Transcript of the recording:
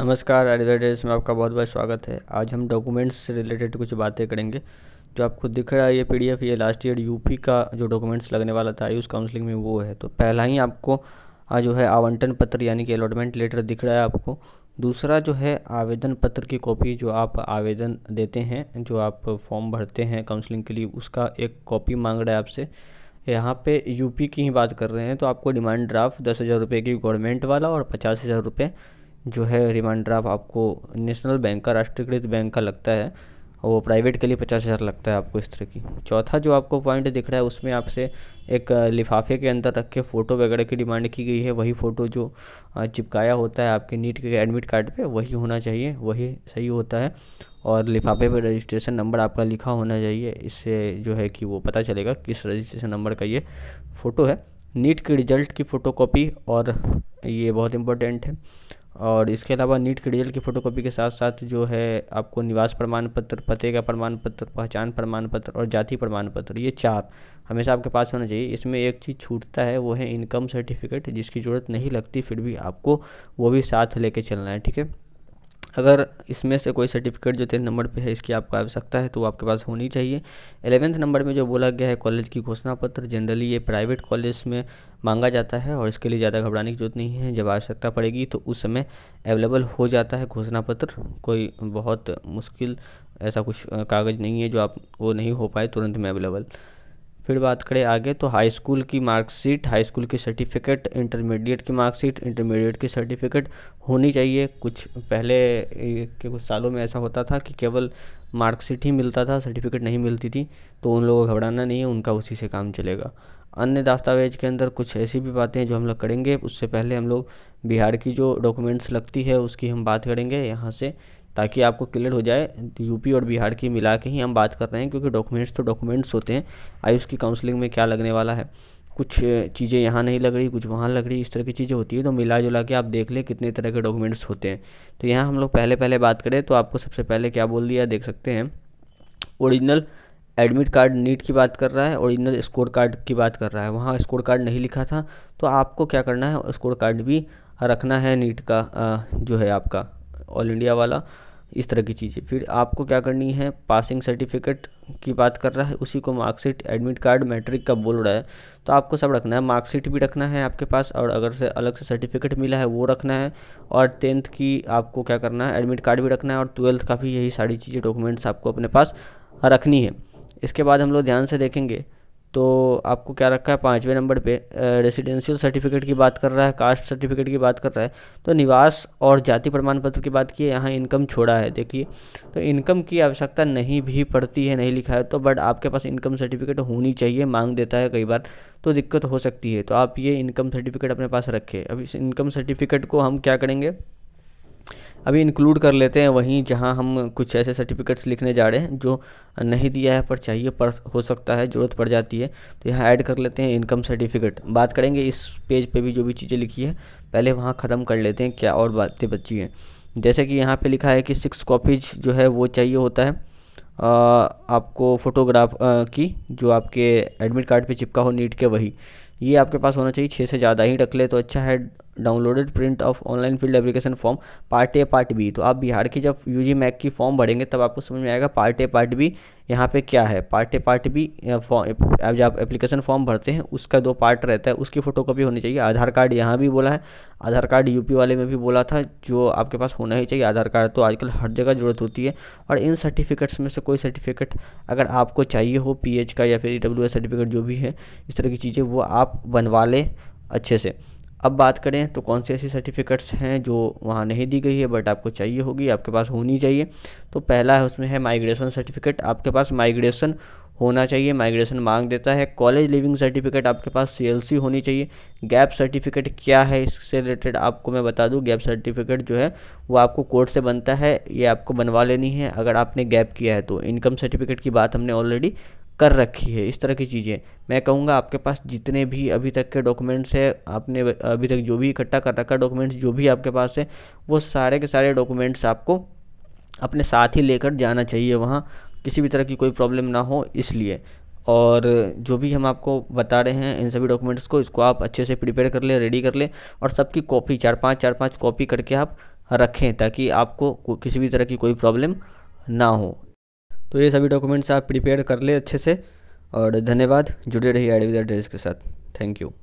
नमस्कार, एडवर्टाइज में आपका बहुत बहुत स्वागत है। आज हम डॉक्यूमेंट्स से रिलेटेड कुछ बातें करेंगे। जो आपको दिख रहा है ये पीडीएफ, ये लास्ट ईयर यूपी का जो डॉक्यूमेंट्स लगने वाला था आयुष काउंसलिंग में वो है। तो पहला ही आपको जो है आवंटन पत्र यानी कि अलॉटमेंट लेटर दिख रहा है आपको। दूसरा जो है आवेदन पत्र की कॉपी, जो आप आवेदन देते हैं, जो आप फॉर्म भरते हैं काउंसलिंग के लिए, उसका एक कॉपी मांग रहा है आपसे। यहाँ पे यूपी की ही बात कर रहे हैं तो आपको डिमांड ड्राफ्ट 10,000 रुपये की गवर्नमेंट वाला और 50,000 रुपये जो है रिमांड ड्राफ्ट आपको नेशनल बैंक का, राष्ट्रीयकृत बैंक का लगता है। और वो प्राइवेट के लिए 50,000 लगता है आपको इस तरह की। चौथा जो आपको पॉइंट दिख रहा है उसमें आपसे एक लिफाफे के अंदर रख के फ़ोटो वगैरह की डिमांड की गई है। वही फ़ोटो जो चिपकाया होता है आपके नीट के एडमिट कार्ड पे वही होना चाहिए, वही सही होता है। और लिफाफे पे रजिस्ट्रेशन नंबर आपका लिखा होना चाहिए, इससे जो है कि वो पता चलेगा किस रजिस्ट्रेशन नंबर का ये फ़ोटो है। नीट के रिजल्ट की फ़ोटोकॉपी, और ये बहुत इम्पोर्टेंट है। और इसके अलावा नीट के रिजल्ट की फ़ोटोकॉपी के साथ साथ जो है आपको निवास प्रमाण पत्र, पते का प्रमाण पत्र, पहचान प्रमाण पत्र और जाति प्रमाण पत्र, ये 4 हमेशा आपके पास होना चाहिए। इसमें एक चीज़ छूटता है, वो है इनकम सर्टिफिकेट, जिसकी ज़रूरत नहीं लगती, फिर भी आपको वो भी साथ लेके चलना है, ठीक है। अगर इसमें से कोई सर्टिफिकेट जो 10 नंबर पे है इसकी आपको आवश्यकता है तो वो आपके पास होनी चाहिए। 11वें नंबर में जो बोला गया है कॉलेज की घोषणा पत्र, जनरली ये प्राइवेट कॉलेज में मांगा जाता है और इसके लिए ज़्यादा घबराने की जरूरत नहीं है। जब आवश्यकता पड़ेगी तो उस समय अवेलेबल हो जाता है घोषणा पत्र। कोई बहुत मुश्किल ऐसा कुछ कागज़ नहीं है जो आप वो नहीं हो पाए तुरंत में अवेलेबल। फिर बात करें आगे तो हाई स्कूल की मार्कशीट, हाई स्कूल की सर्टिफिकेट, इंटरमीडिएट की मार्कशीट, इंटरमीडिएट की सर्टिफिकेट होनी चाहिए। कुछ पहले के कुछ सालों में ऐसा होता था कि केवल मार्कशीट ही मिलता था, सर्टिफिकेट नहीं मिलती थी, तो उन लोगों को घबराना नहीं है, उनका उसी से काम चलेगा। अन्य दस्तावेज के अंदर कुछ ऐसी भी बातें हैं जो हम लोग करेंगे, उससे पहले हम लोग बिहार की जो डॉक्यूमेंट्स लगती है उसकी हम बात करेंगे यहाँ से, ताकि आपको क्लियर हो जाए। यूपी और बिहार की मिला के ही हम बात कर रहे हैं, क्योंकि डॉक्यूमेंट्स तो डॉक्यूमेंट्स होते हैं। आयुष की काउंसलिंग में क्या लगने वाला है, कुछ चीज़ें यहाँ नहीं लग रही, कुछ वहाँ लग रही, इस तरह की चीज़ें होती है। तो मिला जुला के आप देख लें कितने तरह के डॉक्यूमेंट्स होते हैं। तो यहाँ हम लोग पहले पहले बात करें तो आपको सबसे पहले क्या बोल दिया देख सकते हैं। ओरिजिनल एडमिट कार्ड नीट की बात कर रहा है, ओरिजिनल स्कोर कार्ड की बात कर रहा है। वहाँ स्कोर कार्ड नहीं लिखा था तो आपको क्या करना है, स्कोर कार्ड भी रखना है नीट का, जो है आपका ऑल इंडिया वाला, इस तरह की चीज़ें। फिर आपको क्या करनी है, पासिंग सर्टिफिकेट की बात कर रहा है, उसी को मार्कशीट, एडमिट कार्ड, मैट्रिक का बोल रहा है तो आपको सब रखना है। मार्कशीट भी रखना है आपके पास, और अगर से अलग से सर्टिफिकेट मिला है वो रखना है। और 10th की आपको क्या करना है, एडमिट कार्ड भी रखना है, और 12th का भी, यही सारी चीज़ें डॉक्यूमेंट्स आपको अपने पास रखनी है। इसके बाद हम लोग ध्यान से देखेंगे तो आपको क्या रखा है 5वें नंबर पे, रेसिडेंशियल सर्टिफिकेट की बात कर रहा है, कास्ट सर्टिफिकेट की बात कर रहा है, तो निवास और जाति प्रमाण पत्र की बात की है। यहाँ इनकम छोड़ा है, देखिए तो इनकम की आवश्यकता नहीं भी पड़ती है, नहीं लिखा है तो, बट आपके पास इनकम सर्टिफिकेट होनी चाहिए, मांग देता है कई बार तो दिक्कत हो सकती है। तो आप ये इनकम सर्टिफिकेट अपने पास रखें। अब इस इनकम सर्टिफिकेट को हम क्या करेंगे, अभी इंक्लूड कर लेते हैं वहीं जहां हम कुछ ऐसे सर्टिफिकेट्स लिखने जा रहे हैं जो नहीं दिया है पर चाहिए, पर हो सकता है ज़रूरत पड़ जाती है, तो यहाँ ऐड कर लेते हैं इनकम सर्टिफिकेट। बात करेंगे इस पेज पे भी जो भी चीज़ें लिखी है, पहले वहाँ ख़त्म कर लेते हैं क्या और बातें बची हैं। जैसे कि यहाँ पे लिखा है कि 6 कॉपीज जो है वो चाहिए होता है आपको फ़ोटोग्राफ की, जो आपके एडमिट कार्ड पे चिपका हो नीट के, वही ये आपके पास होना चाहिए। 6 से ज़्यादा ही रख ले तो अच्छा है। Downloaded print of online field application form part A part B, तो आप बिहार की जब यूजी मैक की फॉर्म भरेंगे तब आपको समझ में आएगा पार्ट ए पार्ट बी यहाँ पे क्या है। पार्ट ए पार्ट बी जब आप एप्लीकेशन फॉर्म भरते हैं उसका 2 पार्ट रहता है, उसकी फ़ोटोकॉपी होनी चाहिए। आधार कार्ड यहाँ भी बोला है, आधार कार्ड यूपी वाले में भी बोला था, जो आपके पास होना ही चाहिए। आधार कार्ड तो आजकल हर जगह ज़रूरत होती है। और इन सर्टिफिकेट्स में से कोई सर्टिफिकेट अगर आपको चाहिए हो, पीएच का या फिर ईडब्ल्यूएस सर्टिफिकेट जो भी है, इस तरह की चीज़ें वो आप बनवा लें अच्छे से। अब बात करें तो कौन सी ऐसी सर्टिफिकेट्स हैं जो वहाँ नहीं दी गई है बट आपको चाहिए होगी, आपके पास होनी चाहिए। तो पहला है उसमें है माइग्रेशन सर्टिफिकेट, आपके पास माइग्रेशन होना चाहिए, माइग्रेशन मांग देता है। कॉलेज लिविंग सर्टिफिकेट आपके पास सीएलसी होनी चाहिए। गैप सर्टिफिकेट क्या है, इससे रिलेटेड आपको मैं बता दूं, गैप सर्टिफिकेट जो है वो आपको कोर्ट से बनता है, ये आपको बनवा लेनी है अगर आपने गैप किया है तो। इनकम सर्टिफिकेट की बात हमने ऑलरेडी कर रखी है। इस तरह की चीज़ें मैं कहूँगा आपके पास जितने भी अभी तक के डॉक्यूमेंट्स है, आपने अभी तक जो भी इकट्ठा कर रखा डॉक्यूमेंट्स जो भी आपके पास है, वो सारे के सारे डॉक्यूमेंट्स आपको अपने साथ ही लेकर जाना चाहिए वहाँ, किसी भी तरह की कोई प्रॉब्लम ना हो इसलिए। और जो भी हम आपको बता रहे हैं इन सभी डॉक्यूमेंट्स को, इसको आप अच्छे से प्रिपेयर कर ले, रेडी कर ले, और सबकी कॉपी 4-5 कॉपी करके आप रखें ताकि आपको किसी भी तरह की कोई प्रॉब्लम ना हो। तो ये सभी डॉक्यूमेंट्स आप प्रिपेयर कर ले अच्छे से। और धन्यवाद, जुड़े रहिए आईडी विद एड्रेस के साथ। Thank you.